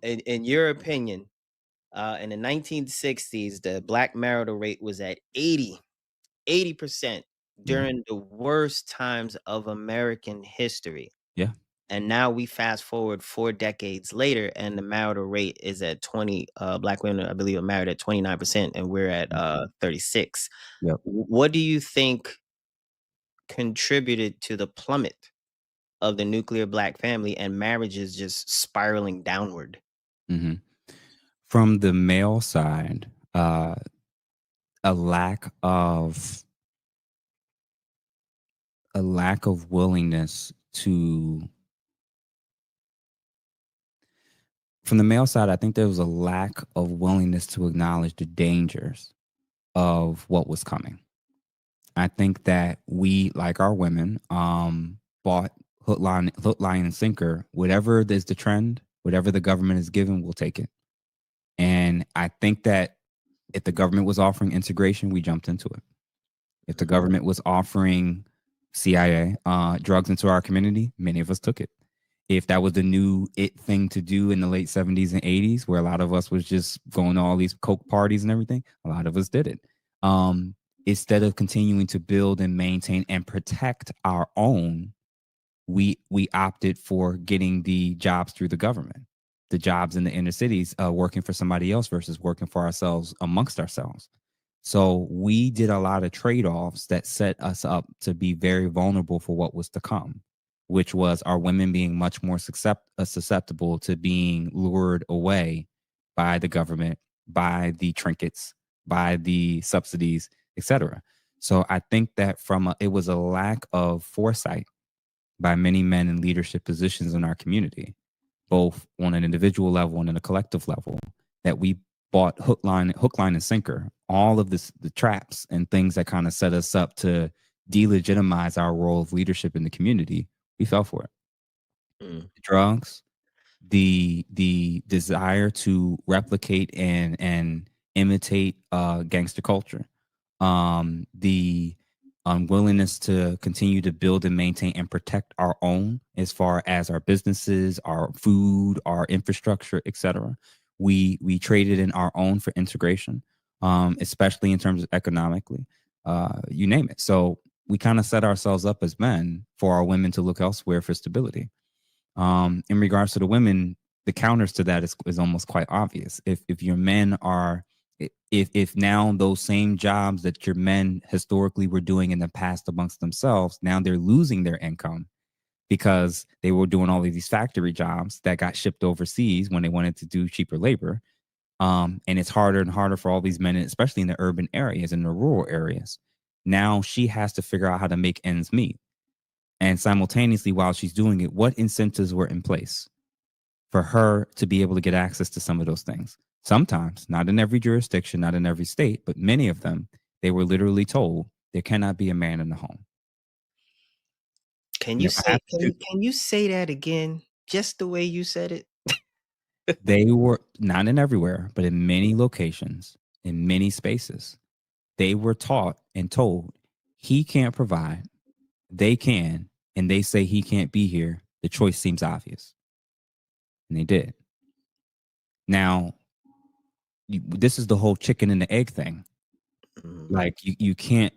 in your opinion, in the 1960s, the black marital rate was at 80% Yeah. during the worst times of American history. Yeah. And now we fast forward 4 decades later, and the marital rate is at 20, black women, I believe, are married at 29%, and we're at, 36. Yep. What do you think contributed to the plummet of the nuclear black family and marriages just spiraling downward? hmm From the male side, a lack of willingness to from the male side, I think there was a lack of willingness to acknowledge the dangers of what was coming. I think that we, like our women, bought hook, line, and sinker. Whatever is the trend, whatever the government is giving, we'll take it. And I think that if the government was offering integration, we jumped into it. If the Mhm, government was offering CIA drugs into our community, many of us took it. If that was the new it thing to do in the late 70s and 80s, where a lot of us was just going to all these coke parties and everything, a lot of us did it. Um, Instead of continuing to build and maintain and protect our own, we opted for getting the jobs through the government, the jobs in the inner cities, working for somebody else versus working for ourselves amongst ourselves. So we did a lot of trade offs that set us up to be very vulnerable for what was to come, which was our women being much more susceptible to being lured away by the government, by the trinkets, by the subsidies, etc. So I think that it was a lack of foresight by many men in leadership positions in our community, both on an individual level and in a collective level, that we bought hook, line, and sinker, all of the traps and things that kind of set us up to delegitimize our role of leadership in the community. We fell for it. mm. The drugs, the desire to replicate and imitate gangster culture, the unwillingness to continue to build and maintain and protect our own as far as our businesses, our food, our infrastructure, etc. We traded in our own for integration, especially in terms of economically, you name it. So we kind of set ourselves up as men for our women to look elsewhere for stability. In regards to the women, the counters to that is almost quite obvious. If your men are if now those same jobs that your men historically were doing in the past amongst themselves, now they're losing their income because they were doing all of these factory jobs that got shipped overseas when they wanted to do cheaper labor. And it's harder and harder for all these men, especially in the urban areas and the rural areas. Now she has to figure out how to make ends meet. And simultaneously, while she's doing it, what incentives were in place for her to be able to get access to some of those things? Sometimes, not in every jurisdiction, not in every state, but many of them, they were literally told there cannot be a man in the home. Can you Never say happened to. can you say that again just the way you said it? They were not in everywhere, but in many locations, in many spaces, they were taught and told he can't provide, they can, and they say he can't be here. The choice seems obvious. And they did. Now, this is the whole chicken and the egg thing. Mhm. Like you can't.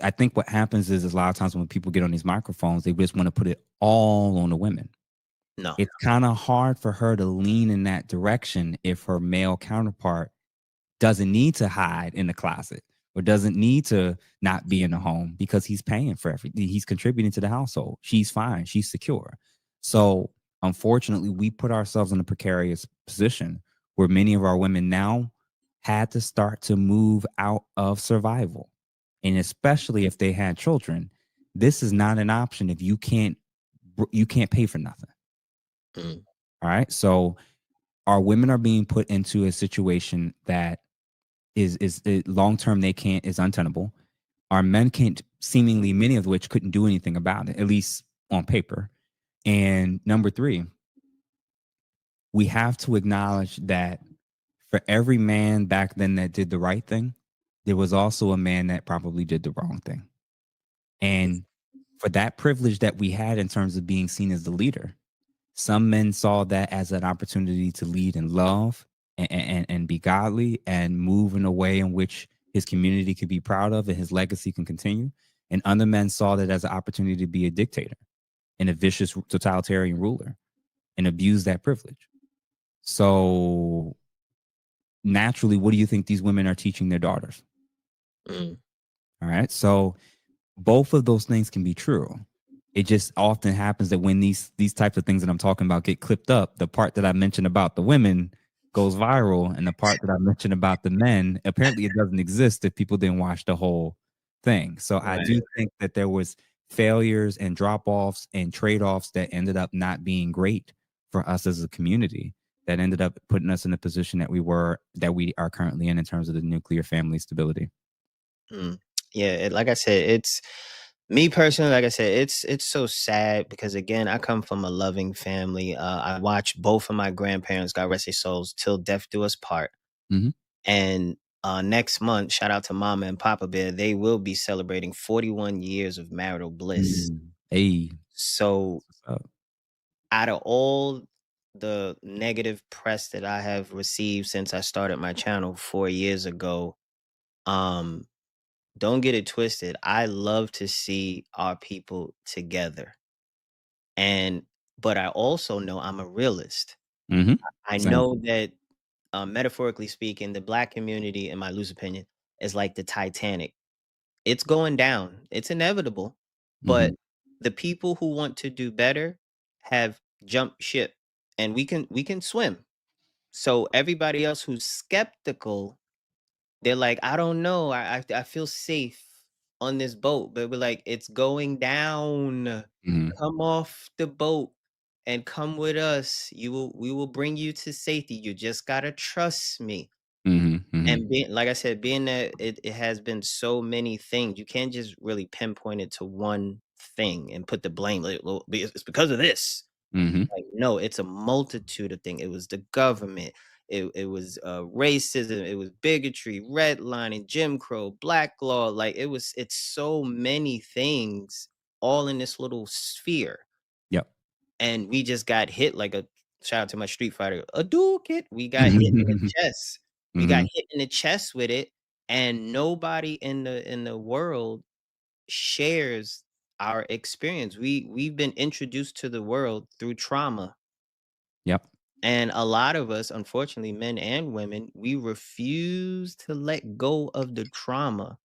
I think what happens is a lot of times when people get on these microphones, they just want to put it all on the women. No. It's kind of hard for her to lean in that direction if her male counterpart doesn't need to hide in the closet or doesn't need to not be in the home because he's paying for everything. He's contributing to the household. She's fine. She's secure. So unfortunately, we put ourselves in a precarious position where many of our women now had to start to move out of survival. And especially if they had children, this is not an option if you can't pay for nothing. Mm. All right. So our women are being put into a situation that is long term they can't is untenable. Our men can't seemingly many of which couldn't do anything about it, at least on paper. And number three, we have to acknowledge that for every man back then that did the right thing, there was also a man that probably did the wrong thing. And for that privilege that we had in terms of being seen as the leader, Some men saw that as an opportunity to lead in love and be godly and move in a way in which his community could be proud of and his legacy can continue. And other men saw that as an opportunity to be a dictator and a vicious totalitarian ruler and abuse that privilege. So naturally, what do you think these women are teaching their daughters? Mm, All right. So both of those things can be true. It just often happens that when these types of things that I'm talking about get clipped up, the part that I mentioned about the women goes viral, and the part that I mentioned about the men, apparently it doesn't exist if people didn't watch the whole thing. So I right. do think that there was failures and drop-offs and trade-offs that ended up not being great for us as a community, that ended up putting us in the position that we are currently in terms of the nuclear family stability. Mm. Yeah, like I said, it's me personally. Like I said, it's so sad because again, I come from a loving family. I watched both of my grandparents, God rest their souls, till death do us part. Mhm. And next month, shout out to Mama and Papa Bear, they will be celebrating 41 years of marital bliss. Mm. Hey, So, what's up? out of all the negative press that I have received since I started my channel 4 years ago, um, don't get it twisted. I love to see our people together. And but I also know I'm a realist. Mhm. I Same. know that metaphorically speaking, the black community, in my loose opinion, is like the Titanic. It's going down. It's inevitable. But Mhm. the people who want to do better have jumped ship and we can swim. So everybody else who's skeptical, they're like, "I don't know. I feel safe on this boat." But we're like, "It's going down. Mhm. Come off the boat and come with us. We will bring you to safety. You just gotta trust me." Mhm. Mhm. And being like I said, being that it has been so many things, you can't just really pinpoint it to one thing and put the blame, like, "Well, it's because of this." Mhm. Like, no, it's a multitude of things. It was the government. It was racism. It was bigotry, redlining, Jim Crow, Black law. Like it's so many things all in this little sphere, Yep. and we just got hit like a shout out to my Street Fighter, a dual kit. We got hit in the Mhm. chest. We got Mhm. hit in the chest with it, and nobody in the world shares our experience. We've been introduced to the world through trauma. Yep. And a lot of us, unfortunately, men and women, we refuse to let go of the trauma.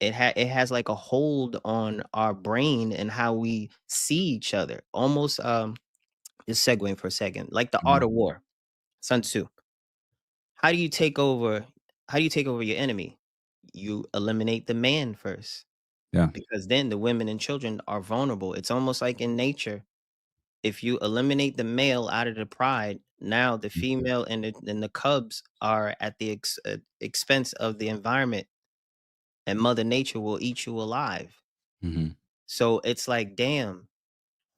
It has like a hold on our brain and how we see each other. Almost just segueing for a second, like the art Mhm. of war, Sun Tzu. How do you take over? How do you take over your enemy? You eliminate the man first, Yeah. because then the women and children are vulnerable. It's almost like in nature. If you eliminate the male out of the pride, now the Mhm. female and the cubs are at the expense of the environment, and Mother Nature will eat you alive. Mhm. So it's like, damn,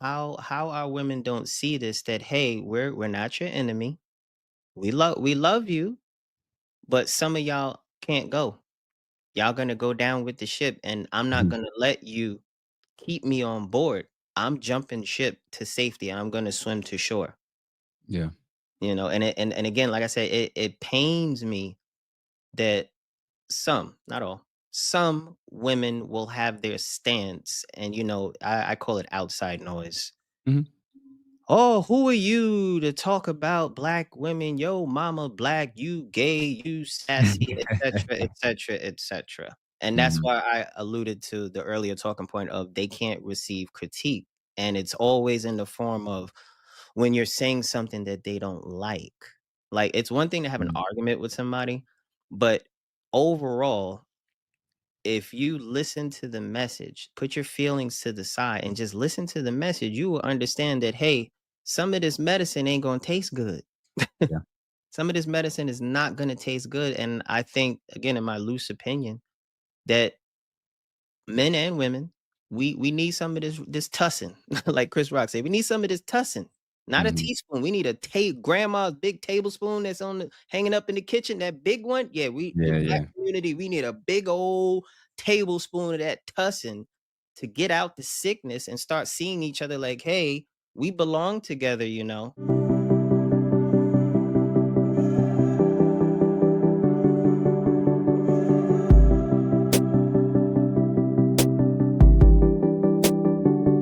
how our women don't see this, that hey, we're not your enemy. We love you, but some of y'all can't go. Y'all gonna go down with the ship, and I'm not Mhm. gonna let you keep me on board. I'm jumping ship to safety, and I'm gonna swim to shore. Yeah. And again, like I said, it pains me that some, not all, some women will have their stance, and I call it outside noise. Mhm. Oh, who are you to talk about black women? Yo, mama black, you gay, you sassy, etc., etc., etc. And that's Mhm. why I alluded to the earlier talking point of they can't receive critique. And it's always in the form of when you're saying something that they don't like. Like it's one thing to have an Mhm. argument with somebody, but overall, if you listen to the message, put your feelings to the side and just listen to the message, you will understand that, hey, some of this medicine ain't going to taste good. Yeah. Some of this medicine is not going to taste good. And I think, again, in my loose opinion, that men and women, we need some of this tussin, like Chris Rock said. We need some of this tussin, not a Mhm. teaspoon. We need a grandma's big tablespoon that's on the hanging up in the kitchen. That big one, yeah. The Yeah, black yeah. community, we need a big old tablespoon of that tussin to get out the sickness and start seeing each other like, hey. we belong together, you know.